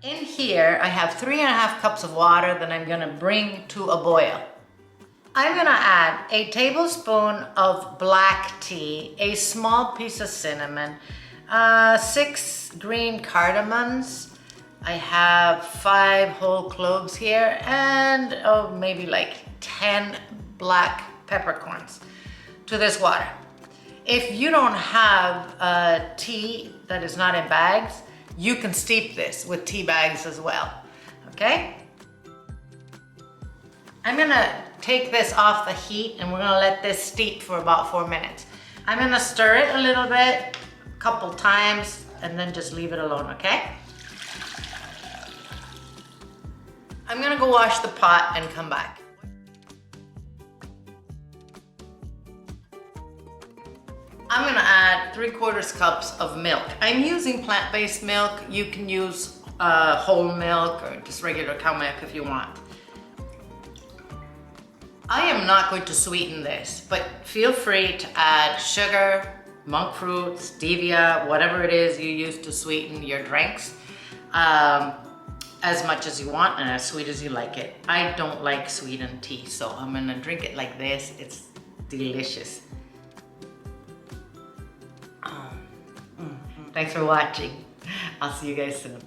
In here, I have 3.5 cups of water that I'm gonna bring to a boil. I'm gonna add a tablespoon of black tea, a small piece of cinnamon, 6 green cardamoms. I have 5 whole cloves here, and maybe like 10 black peppercorns to this water. If you don't have tea that is not in bags, you can steep this with tea bags as well, okay? I'm gonna take this off the heat and we're gonna let this steep for about 4 minutes. I'm gonna stir it a little bit, a couple times, and then just leave it alone, okay? I'm gonna go wash the pot and come back. I'm gonna add 3/4 cups of milk. I'm using plant-based milk. You can use whole milk or just regular cow milk if you want. I am not going to sweeten this, but feel free to add sugar, monk fruit, stevia, whatever it is you use to sweeten your drinks, as much as you want and as sweet as you like it. I don't like sweetened tea, so I'm gonna drink it like this. It's delicious. Thanks for watching. I'll see you guys soon.